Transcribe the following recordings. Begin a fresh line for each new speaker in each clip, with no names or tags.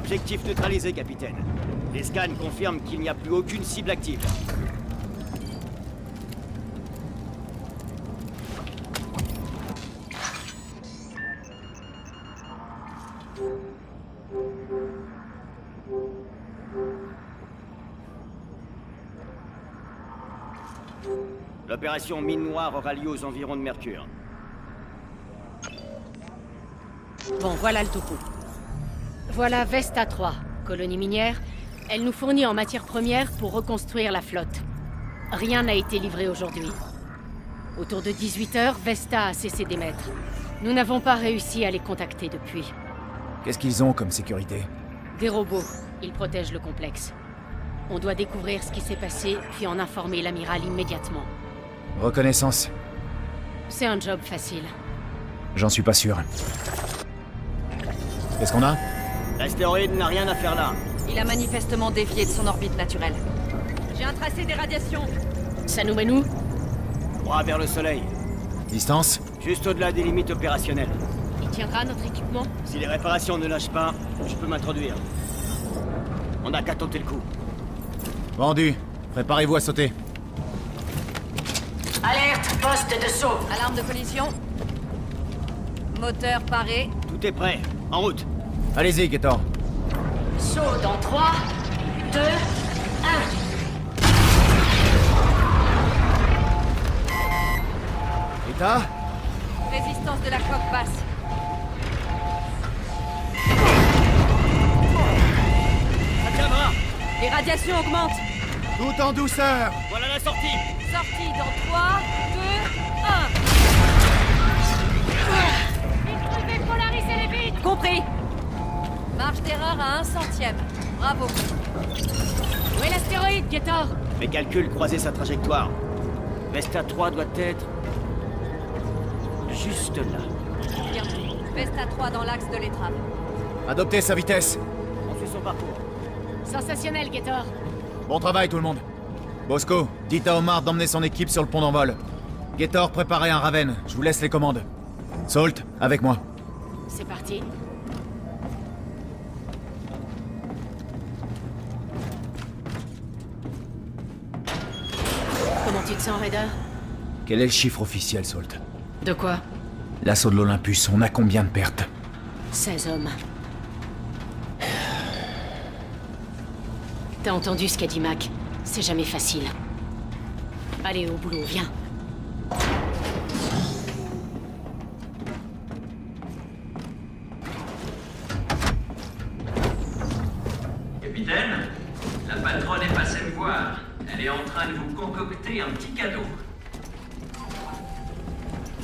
Objectif neutralisé, capitaine. Les scans confirment qu'il n'y a plus aucune cible active. L'opération Mine Noire aura lieu aux environs de Mercure.
Bon, voilà le topo. Voilà Vesta 3, colonie minière. Elle nous fournit en matières premières pour reconstruire la flotte. Rien n'a été livré aujourd'hui. Autour de 18h, Vesta a cessé d'émettre. Nous n'avons pas réussi à les contacter depuis.
Qu'est-ce qu'ils ont comme sécurité?
Des robots. Ils protègent le complexe. On doit découvrir ce qui s'est passé, puis en informer l'amiral immédiatement.
Reconnaissance.
C'est un job facile.
J'en suis pas sûr. Qu'est-ce qu'on a?
L'astéroïde n'a rien à faire là.
Il a manifestement dévié de son orbite naturelle. J'ai un tracé des radiations.
Ça nous mène où?
Bras vers le soleil.
Distance?
Juste au-delà des limites opérationnelles.
Il tiendra notre équipement?
Si les réparations ne lâchent pas, je peux m'introduire. On n'a qu'à tenter le coup.
Vendu. Préparez-vous à sauter.
Alerte, poste de saut.
Alarme de collision. Moteur paré.
Tout est prêt. En route.
Allez-y, Gator.
Saut dans 3, 2, 1.
État?
Résistance de la coque basse.
Ça tiendra.
Les radiations augmentent.
Tout en douceur.
Voilà la sortie.
Sortie dans 3, 2, 1.
Explosez Polaris et les vides.
Compris. Marge d'erreur à 1 centième. Bravo.
Où est l'astéroïde, Gator?
Mes calculs croisaient sa trajectoire. Vesta 3 doit être... juste là.
Bien. Vesta 3 dans l'axe de l'étrave.
Adoptez sa vitesse.
On suit son parcours.
Sensationnel, Gator.
Bon travail, tout le monde. Bosco, dites à Omar d'emmener son équipe sur le pont d'envol. Gator, préparez un Raven. Je vous laisse les commandes. Salt, avec moi.
C'est parti. Comment tu te sens, Raider?
Quel est le chiffre officiel, Salt?
De quoi?
L'assaut de l'Olympus, on a combien de pertes?
16 hommes. T'as entendu ce qu'a dit Mac? C'est jamais facile. Allez, au boulot, viens.
Capitaine, la patronne est passée me voir. Elle est en train de vous concocter un petit cadeau.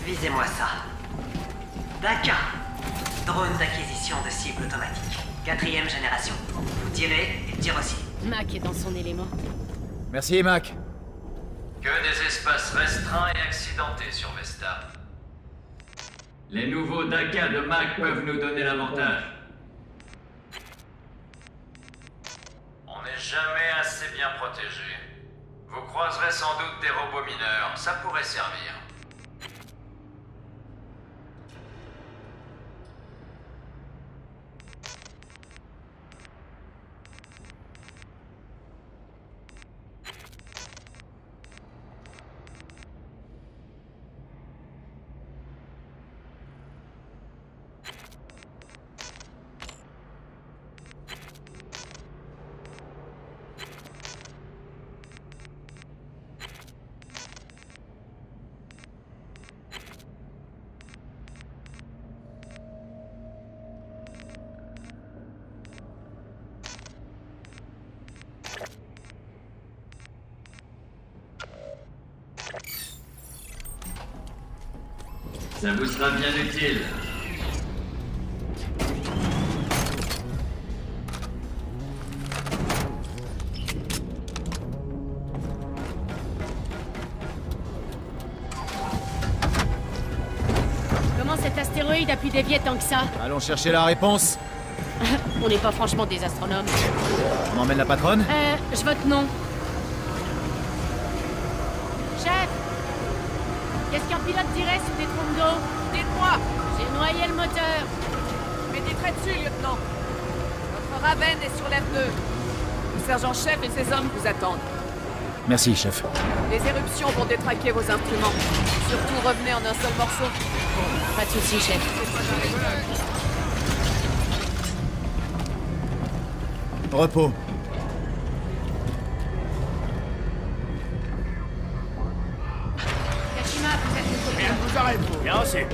Visez-moi ça. Daka. Drone d'acquisition de cibles automatiques. 4e génération. Vous tirez et tire aussi.
Mac est dans son élément.
Merci, Mac.
Que des espaces restreints et accidentés sur Vesta. Les nouveaux Daka de Mac peuvent nous donner l'avantage. On n'est jamais assez bien protégé. Vous croiserez sans doute des robots mineurs, ça pourrait servir. Ça vous sera bien utile.
Comment cet astéroïde a pu dévier tant que ça?
Allons chercher la réponse.
On n'est pas franchement des astronomes.
On emmène la patronne?
Je vote non. Chef! Qu'est-ce qu'un pilote dirait sous des trompes d'eau? Dites-moi! J'ai noyé le moteur.
Mettez très dessus, lieutenant. Votre Raven est sur l'air 2. Le sergent-chef et ses hommes vous attendent.
Merci, chef.
Les éruptions vont détraquer vos instruments. Surtout revenez en un seul morceau.
Pas de soucis, chef.
Repos.
Kashima, vous êtes le
Rien ne vous arrête, vous.
Bien reçu.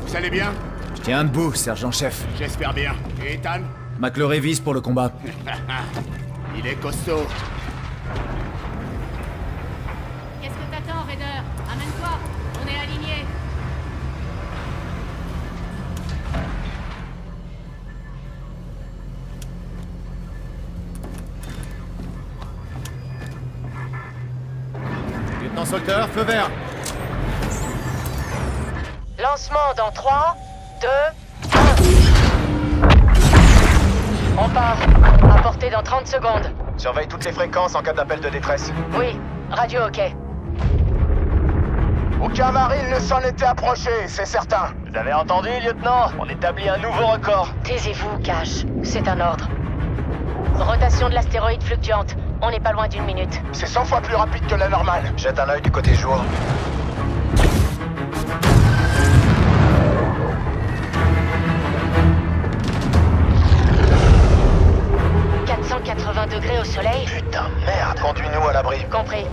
Vous allez bien?
Je tiens debout, sergent-chef.
J'espère bien. Et Ethan?
Mac le révise pour le combat.
Il est costaud.
Qu'est-ce que t'attends, Raider? Amène-toi. On est alignés.
Lieutenant Salter, feu vert.
Lancement dans 3, 2, 1. On part. À portée dans 30 secondes.
Surveille toutes les fréquences en cas d'appel de détresse.
Oui, radio ok.
Aucun marine ne s'en était approché, c'est certain. Vous avez entendu, lieutenant? On établit un nouveau record.
Taisez-vous, Cash. C'est un ordre. Rotation de l'astéroïde fluctuante. On n'est pas loin d'une minute.
C'est 100 fois plus rapide que la normale. Jette un œil du côté jour.
« 480 degrés au soleil.
Putain, merde. Conduis-nous à l'abri.
Compris.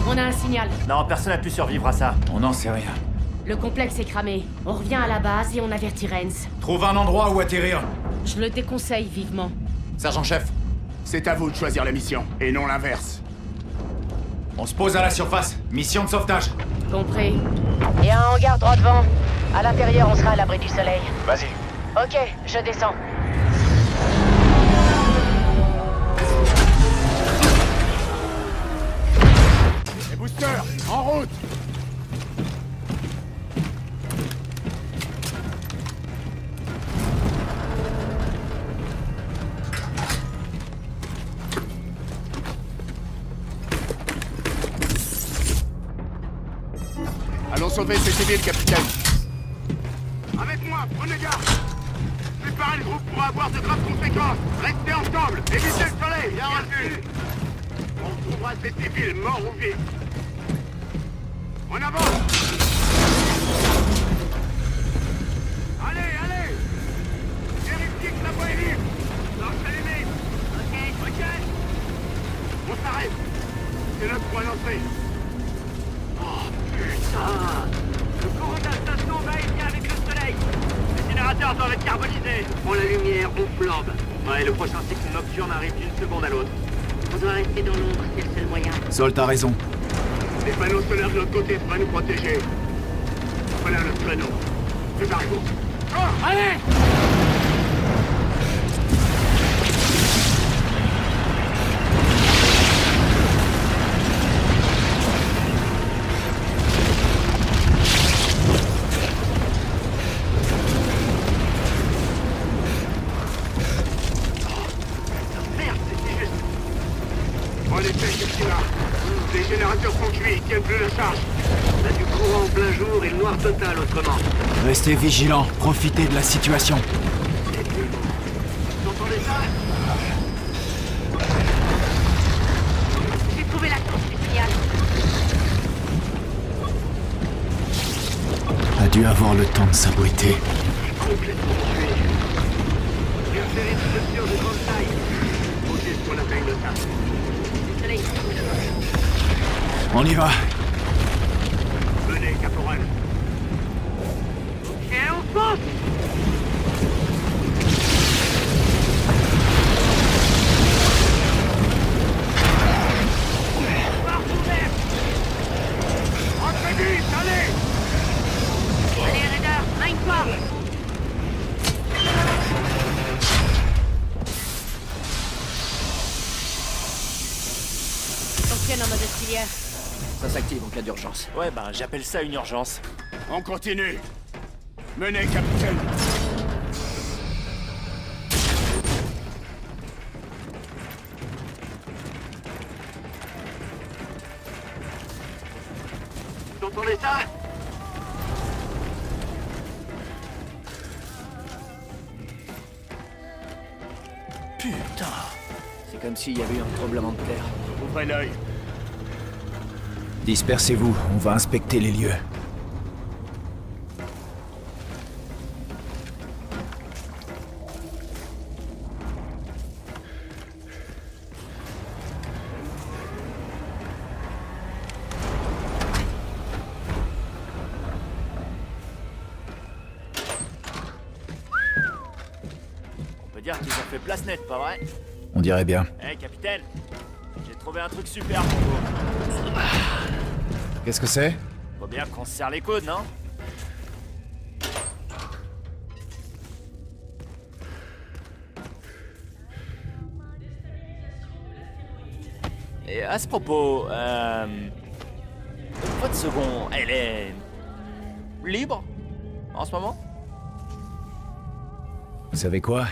On a un signal.
Non, personne n'a pu survivre à ça.
On n'en sait rien.
Le complexe est cramé. On revient à la base et on avertit Rennes.
Trouve un endroit où atterrir.
Je le déconseille vivement.
Sergent-chef,
C'est à vous de choisir la mission, et non l'inverse.
on se pose à la surface. Mission de sauvetage.
Compris.
Il y a un hangar droit devant. À l'intérieur, on sera à l'abri du soleil.
Vas-y.
Ok, je descends.
Les boosters, en route! Allons sauver ces civils, capitaine. Avec moi, prenez garde. Préparez le groupe pour avoir de graves conséquences. Restez ensemble, évitez le soleil. Bien reçu. On trouvera ces civils morts ou vifs. On avance. Allez, allez. Vérifiez que la voie est libre. Lance allumée. Ok. On s'arrête. C'est notre point d'entrée. Oh, putain! Le courant de la station va et vient avec le soleil! Les générateurs doivent être carbonisés! On la lumière, on flambe! Ouais, le prochain cycle nocturne arrive d'une seconde à l'autre.
On doit rester dans l'ombre, c'est le seul moyen.
Sol, t'as raison.
Les panneaux solaires de l'autre côté devraient nous protéger. Voilà le panneau. Préparez-vous. Oh, allez! Merde, c'était juste. En effet, qu'est-ce qu'il a? Les générateurs sont cuits, ils tiennent plus la charge. On a du courant en plein jour et le noir total autrement.
Restez vigilants, profitez de la situation.
Vous entendez ça?
J'ai trouvé la source du signal.
A dû avoir le temps de s'abriter.
Complètement tué. Une série de structures de grande taille. Au juste qu'on appelle le tas.
Le soleil s'ouvre.
On y va.
Venez, caporal. Ok, on fonce! Porte ouverte! Entrez vite, allez!
Allez, Raider, magne-toi!
Fonctionne en mode auxiliaire.
Ça s'active en cas d'urgence. Ouais, ben j'appelle ça une urgence.
On continue. Menez, capitaine.
Putain. C'est comme s'il y avait eu un tremblement de terre.
Ouvrez l'œil.
Dispersez-vous, on va inspecter les lieux.
On peut dire qu'ils ont fait place nette, pas vrai?
On dirait bien.
Hé, capitaine, j'ai trouvé un truc super pour vous.
Qu'est-ce que c'est?
Faut bien qu'on se serre les coudes, non? Et à ce propos, votre second, elle est libre en ce moment?
Vous savez quoi?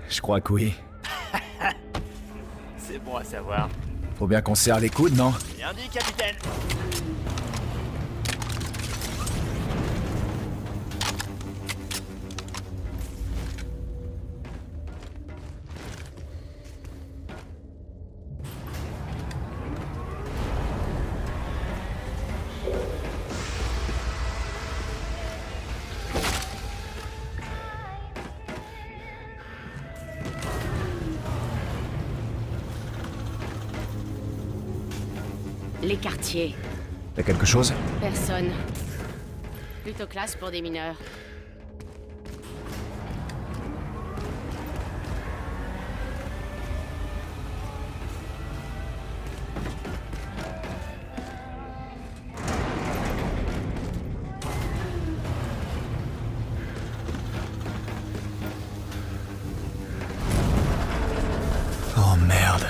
Je crois que oui.
C'est bon à savoir.
Faut bien qu'on serre les coudes, non?
Bien dit, capitaine.
Les quartiers.
Y'a quelque chose?
Personne. Plutôt classe pour des mineurs.
Oh merde.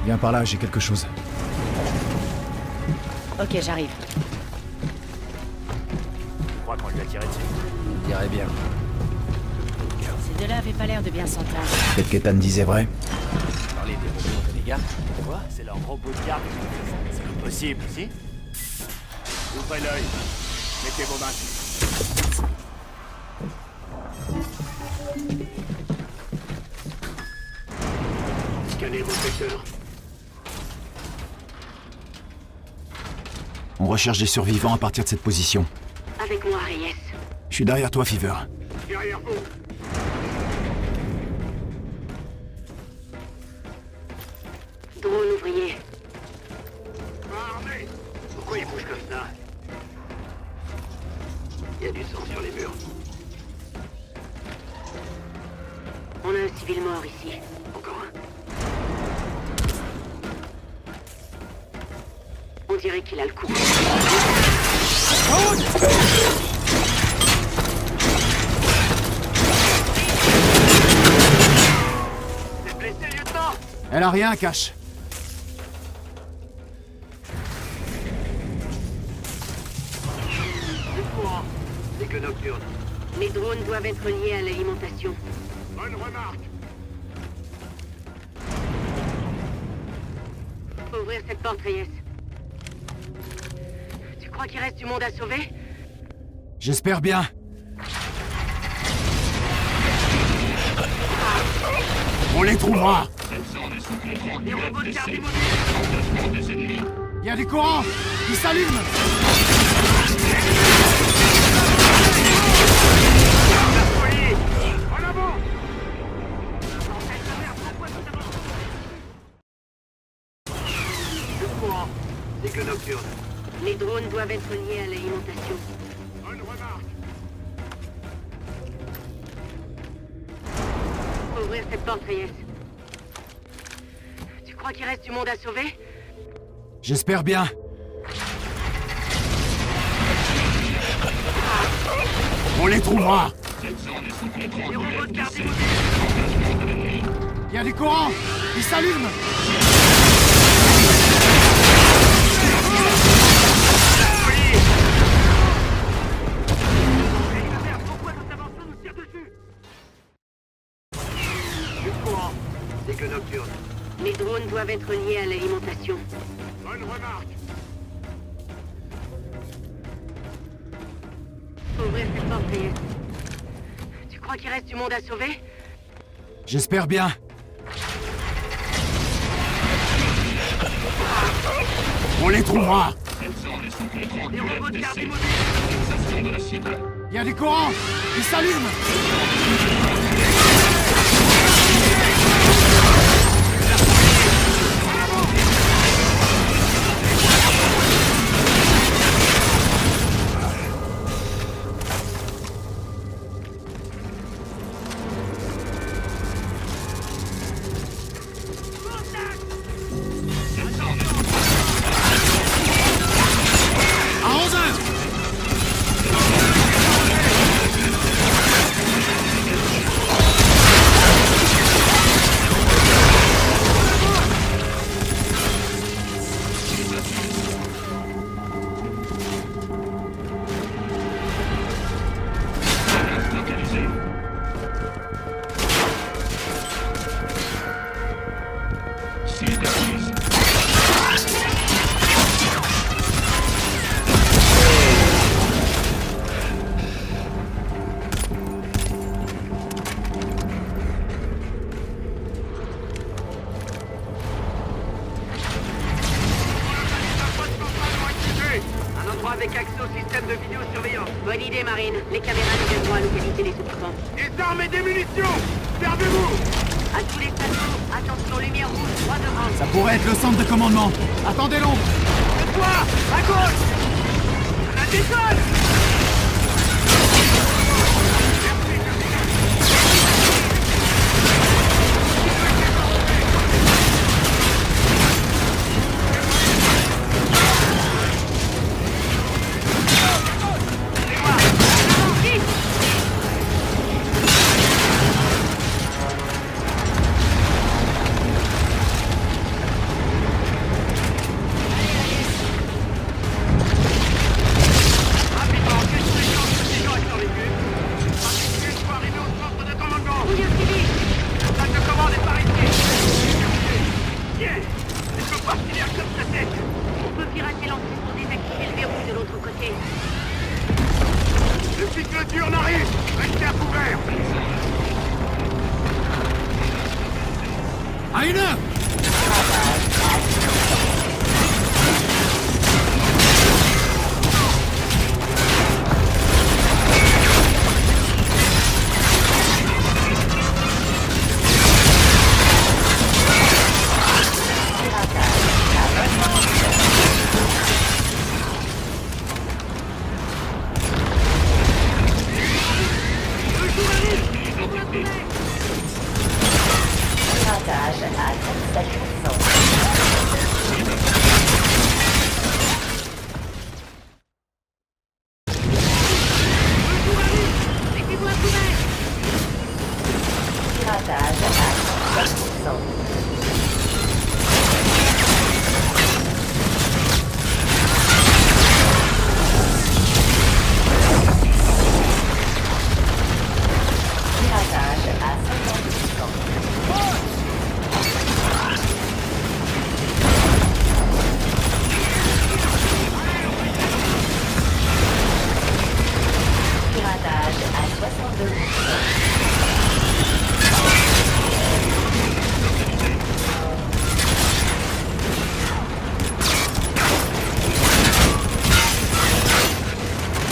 Viens par là, j'ai quelque chose.
Ok, j'arrive.
Je crois qu'on lui a tiré dessus.
On dirait bien.
Ces deux-là avaient pas l'air de bien s'entendre.
Peut-être qu'Ethan disait vrai.
Parler des robots des gars. Quoi? C'est leur robot de garde. C'est pas possible, si?
Ouvrez l'œil. Mettez vos masques. Scannez vos secteurs.
On recherche des survivants à partir de cette position.
Avec moi, Reyes.
Je suis derrière toi, Fever.
Derrière vous.
Drone ouvrier.
Pas armé. Pourquoi il bouge comme ça? Il y a du sang sur les murs.
On a un civil mort ici.
Encore un.
On dirait qu'il a le coup.
T'es blessé, lieutenant?
Elle a rien, Cash.
Le courant. C'est que nocturne.
Les drones doivent être liés à l'alimentation.
Bonne remarque.
Faut ouvrir cette porte, Reyes. Tu crois qu'il reste du monde à sauver?
J'espère bien. On les trouvera.
Les robots de garde immobiles.
Il y a du courant. Il s'allume.
La folie. En avant. Le courant. C'est que nocturne.
Les drones doivent être liés à l'alimentation.
Bonne remarque.
Faut ouvrir cette porte, Reyes. Tu crois qu'il reste du monde à sauver?
J'espère bien. On les trouvera.
Les robots de garde immobiles.
Il y a du courant. Il s'allume.
Pourquoi notre invention nous tire dessus? Le courant. C'est que nocturne.
Les drones doivent être liés à l'alimentation.
Bonne remarque.
faut ouvrir cette porte, Reyes. Tu crois qu'il reste du monde à sauver?
J'espère bien. On les trouvera.
Des robots de garde immobiles.
Il y a des courants. Ils s'allument. À 11h.
Un endroit avec accès au système de vidéosurveillance. Bonne idée, Marine. Les caméras nous aideront à localiser les occupants.
Des armes et des munitions. Servez-vous.
À tous les plateaux, attention, lumière rouge, droit devant.
Ça pourrait être le centre de commandement. Attendez l'ombre.
De toi, à gauche. La décolle.
On peut pirater l'entrée pour désactiver le verrou de l'autre côté.
Le cycle dur n'arrive. Restez à couvert.
À 1h.
Piratage à 37%.
Mettez-vous à couvert.
Piratage à 37%. Piratage à 50%. Piratage à 62%.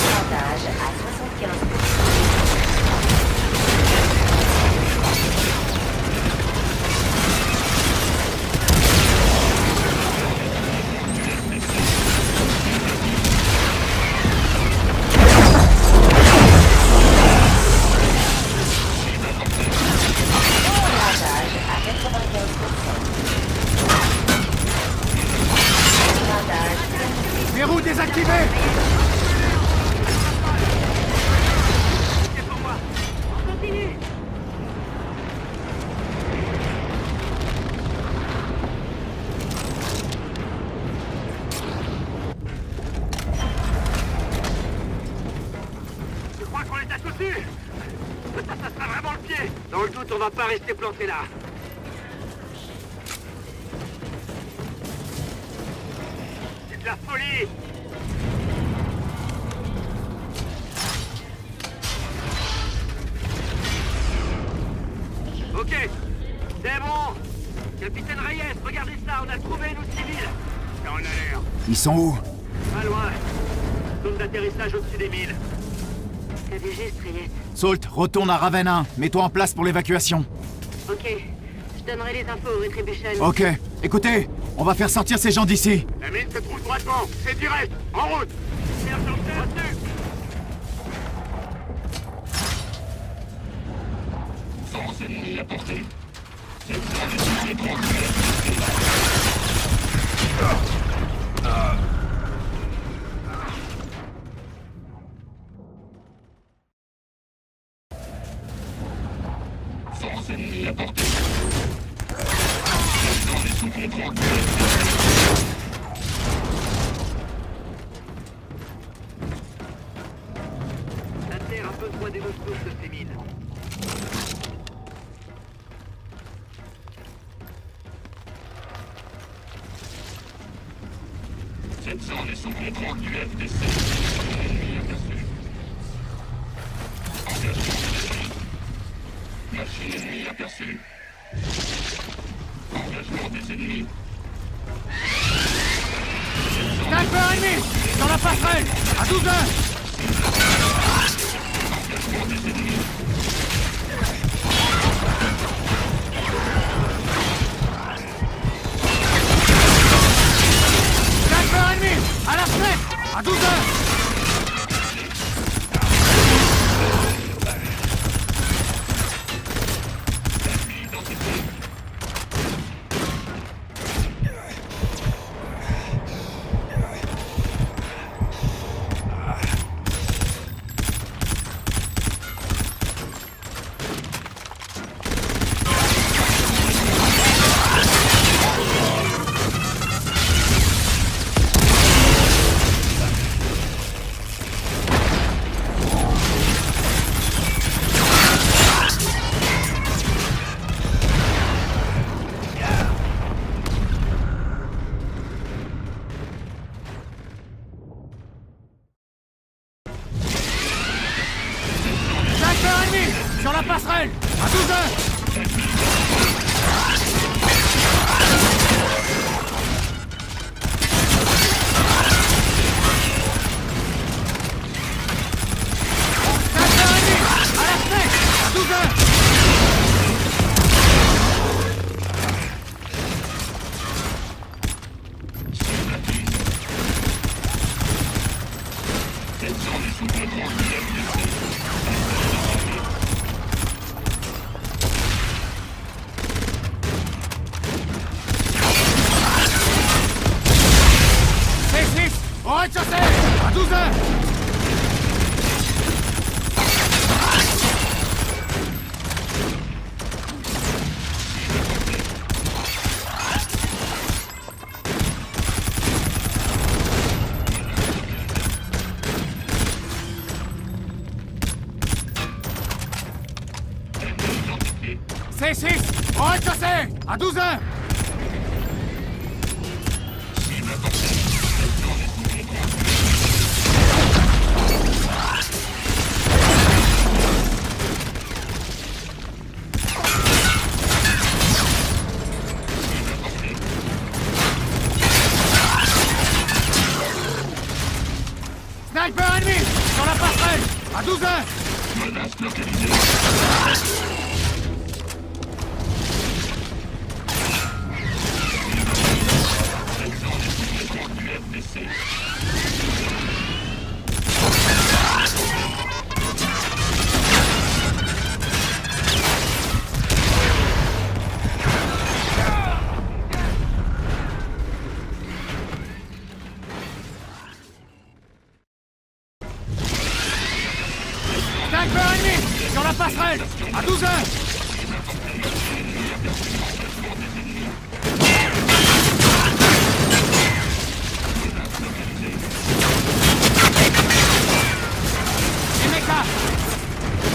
Piratage à 75%. Piratage à 95%. Piratage.
Verrou désactivé.
C'est pour moi.
On continue.
Je crois qu'on les a tous eus. Ça sera vraiment le pied. Dans le doute, on va pas rester planté là. C'est de la folie. Ok. C'est bon. Capitaine Reyes, regardez ça, on a trouvé nos civils. Ça en a l'air.
Ils sont où?
Pas loin. Zone d'atterrissage au-dessus des milles.
T'as vu juste, Reyes?
Salt, retourne à Raven 1. Mets-toi en place pour l'évacuation.
Ok. Je donnerai les infos au Retribution.
Ok. Écoutez, on va faire sortir ces gens d'ici.
La mine se trouve droitement. C'est direct. En route. Sergent, retenue. La Terre a besoin des ressources de ces mines.
Cette zone est sous contrôle du FDC. Ennemi aperçu. Engagement des ennemis. Machine ennemie aperçue. Engagement des ennemis.
Sniper ennemi! Dans la passerelle! À 12 heures!
Engagement des ennemis.
Sniper ennemi! À la fenêtre! À 12 heures! Sur la passerelle! À 12 heures! Sniper ennemi! À la fenêtre! À 12 heures!
Cette zone est sous contrôle du FDC.
Au rez-de-chaussée! À 12 heures! C6! Au rez-de-chaussée! À 12 heures! Sniper ennemi! Sur la passerelle! À 12 heures!
Menace localisée. Cette zone est sous contrôle du FDC.
Sniper ennemi! Sur la passerelle! À 12 heures! Les mecs là!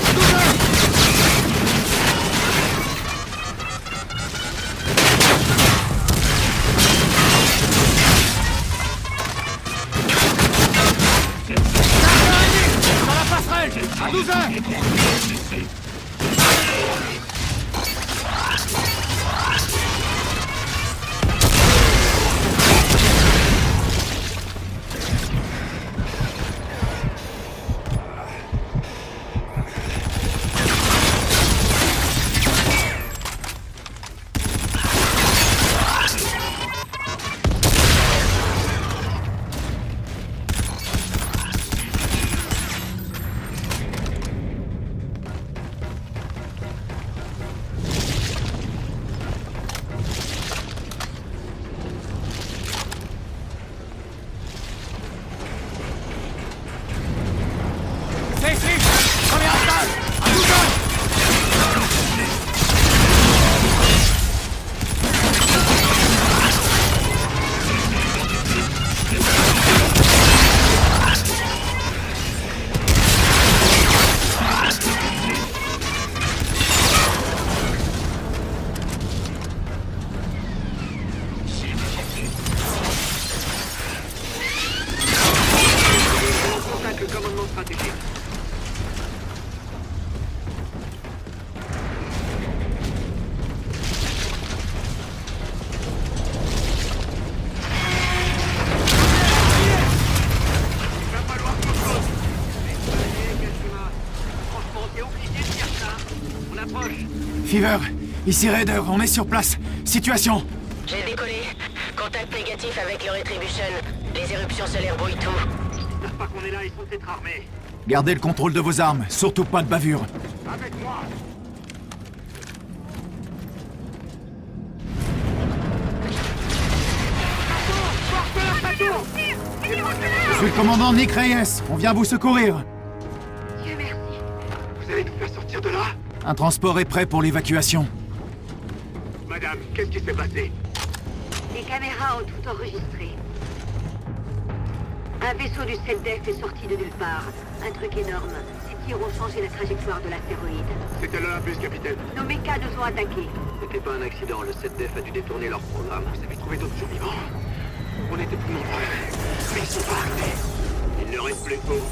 À 12 heures! Sniper ennemi! Sur la passerelle! À 12 heures! Fever, ici Raider, on est sur place. Situation.
J'ai décollé. Contact négatif avec le Retribution. Les éruptions solaires brouillent tout.
Ils savent pas qu'on est là, ils sont peut-être armés.
Gardez le contrôle de vos armes, surtout pas de bavure.
Avec moi.
Je suis le commandant Nick Reyes, on vient vous secourir.
Dieu merci.
Vous allez nous faire sortir de là?
Un transport est prêt pour l'évacuation.
Madame, qu'est-ce qui s'est passé?
Les caméras ont tout enregistré. Un vaisseau du SETDEF est sorti de nulle part. Un truc énorme. Ces tirs ont changé la trajectoire de l'astéroïde.
C'était l'Olympus, capitaine.
Nos mechas nous ont attaqués.
C'était pas un accident, le SETDEF a dû détourner leur programme.
Vous avez trouvé d'autres survivants? On était plus nombreux. Mais ils sont pas arrivés. Il ne reste plus qu'au...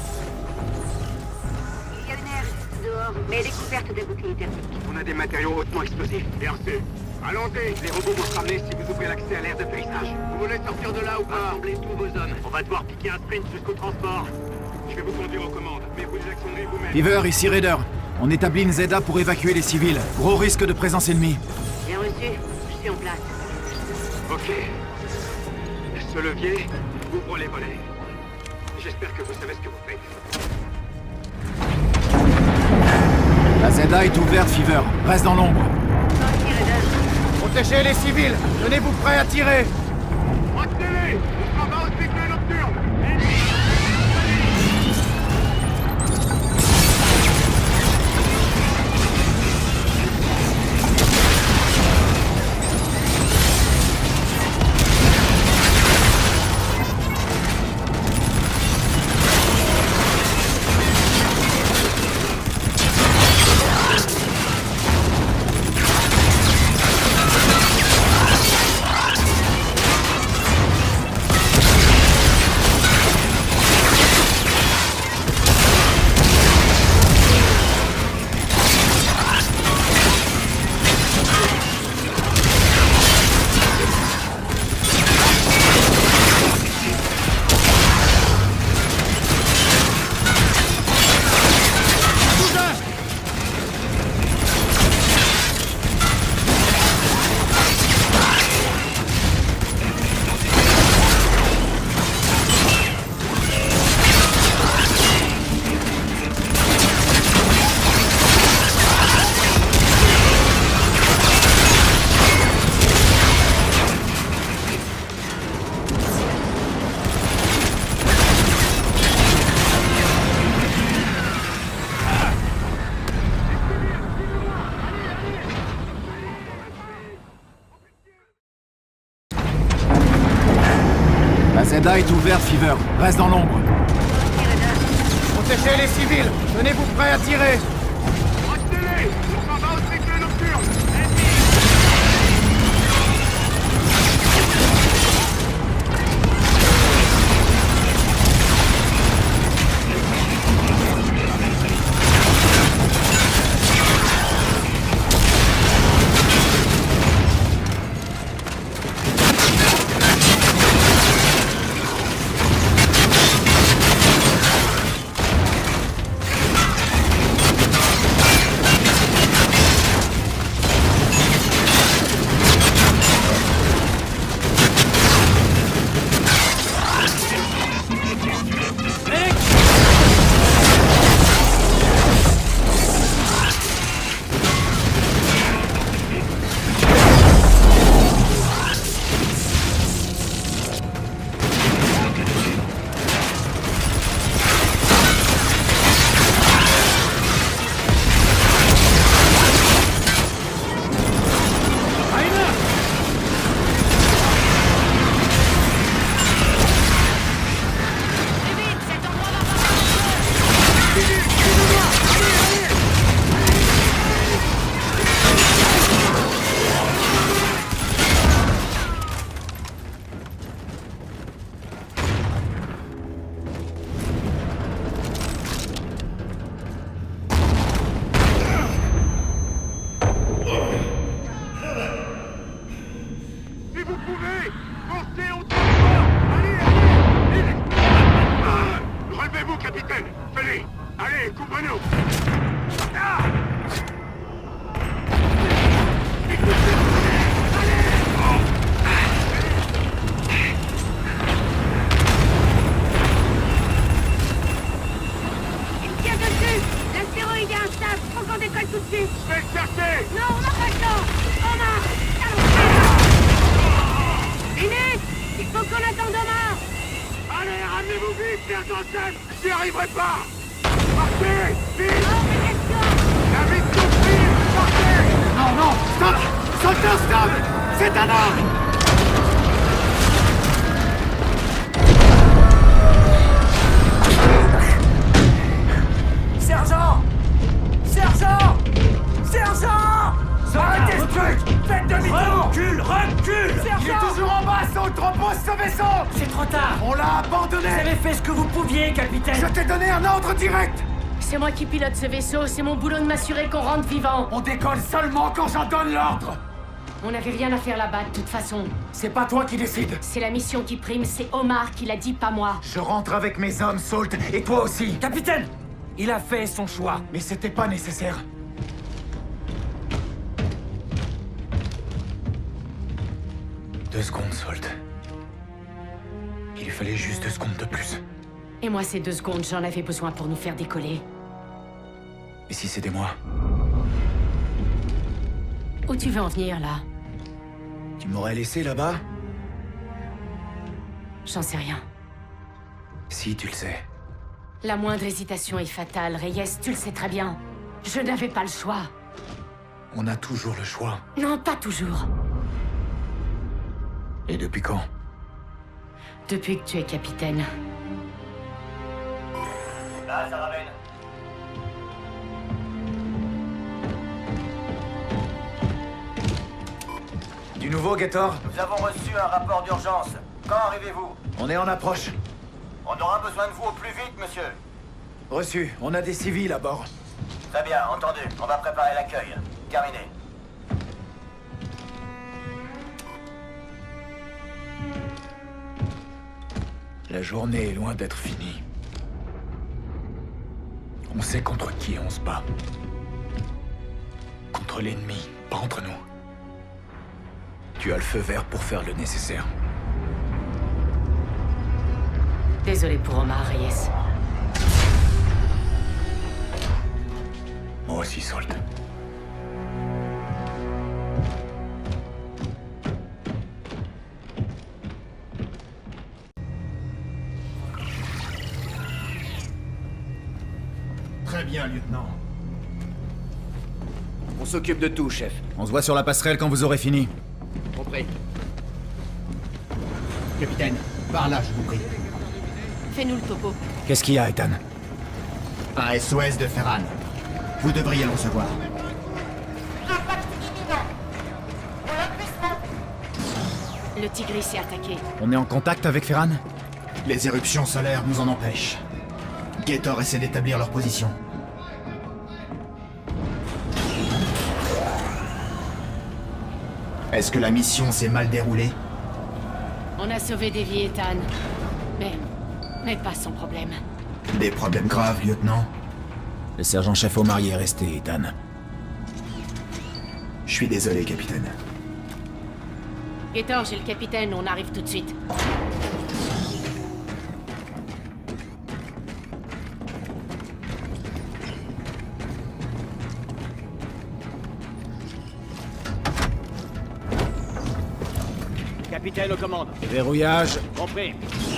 Il y a une aire dehors, mais découverte des boucliers thermiques.
On a des matériaux hautement explosifs. Bien sûr. Allons-y. Les robots vont se ramener si vous ouvrez l'accès à l'aire de paysage. Vous voulez sortir de là ou pas? Rassemblez tous vos hommes. On va devoir piquer un sprint jusqu'au transport. Je vais vous conduire aux commandes, mais vous les actionnerez vous-même.
Fever, ici Raider. On établit une ZA pour évacuer les civils. Gros risque de présence ennemie.
Bien reçu, je suis en place.
Ok. Ce levier ouvre les volets. J'espère que vous savez ce que vous faites.
La ZA est ouverte, Fever. Reste dans l'ombre.
Sorti, Raider.
Protégez les civils. Tenez-vous prêts à tirer.
Retenez-les! On s'en va au cycle nocturne!
La ZA est ouverte, Fever. Reste dans l'ombre.
Sorti, Raider.
Protégez les civils. Tenez-vous prêts à tirer.
Retenez-les! On s'en va au cycle nocturne! Allez, couvre-nous! Ah! arriverez pas! Partez! Vite! La mission prime! Partez!
Non, non! Stop! Soldat, stop! C'est un arme!
Sergent! Sergent! Sergent! Arrêtez ce truc! Faites demi-tour!
Recule! Recule!
Sergent!
Il est toujours en bas, sur le tropos, ce vaisseau!
C'est trop tard!
On l'a abandonné!
Vous avez fait ce que vous pouviez, capitaine!
Je t'ai donné un ordre direct!
C'est moi qui pilote ce vaisseau, c'est mon boulot de m'assurer qu'on rentre vivant.
On décolle seulement quand j'en donne l'ordre!
On n'avait rien à faire là-bas de toute façon.
C'est pas toi qui décides!
C'est la mission qui prime, c'est Omar qui l'a dit, pas moi.
Je rentre avec mes hommes, Salt, et toi aussi!
Capitaine! Il a fait son choix.
Mais c'était pas nécessaire. Deux secondes, Salt. Il lui fallait juste 2 secondes de plus.
Et moi, ces 2 secondes, j'en avais besoin pour nous faire décoller.
Et si c'était moi?
Où tu veux en venir, là?
Tu m'aurais laissé là-bas?
J'en sais rien.
Si, tu le sais.
La moindre hésitation est fatale, Reyes, tu le sais très bien. Je n'avais pas le choix.
On a toujours le choix.
Non, pas toujours.
Et depuis quand?
Depuis que tu es capitaine.
Là, ça ramène. Du nouveau, Gator?
Nous avons reçu un rapport d'urgence. Quand arrivez-vous?
On est en approche.
On aura besoin de vous au plus vite, monsieur.
Reçu. On a des civils à bord.
Très bien, entendu. On va préparer l'accueil. Terminé.
La journée est loin d'être finie. On sait contre qui on se bat. Contre l'ennemi, pas entre nous. Tu as le feu vert pour faire le nécessaire.
Désolé pour Omar, Reyes.
Moi aussi, Salt.
Très bien, lieutenant.
On s'occupe de tout, chef.
On se voit sur la passerelle quand vous aurez fini.
Compris.
Capitaine, par là, je vous prie.
Fais-nous le topo.
Qu'est-ce qu'il y a, Ethan?
Un SOS de Ferran. Vous devriez le recevoir.
Le Tigris s'est attaqué.
On est en contact avec Ferran?
Les éruptions solaires nous en empêchent. Gator essaie d'établir leur position. Est-ce que la mission s'est mal déroulée?
On a sauvé des vies, Ethan. Mais pas sans problème.
Des problèmes graves, lieutenant?
Le sergent-chef Omar y est resté, Ethan.
Je suis désolé, capitaine.
Gator, j'ai le capitaine, on arrive tout de suite.
Capitaine aux commandes.
Verrouillage.
Compris.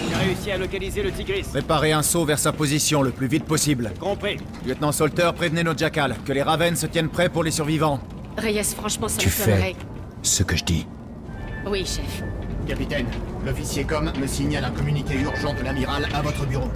J'ai réussi à localiser le Tigris.
Préparez un saut vers sa position le plus vite possible.
Compris.
Lieutenant Salter, prévenez nos jackals, que les Ravens se tiennent prêts pour les survivants.
Reyes, franchement, ça
Tu
m'étonnerait.
fais ce que je dis.
Oui, chef.
Capitaine, l'officier Com me signale un communiqué urgent de l'amiral à votre bureau.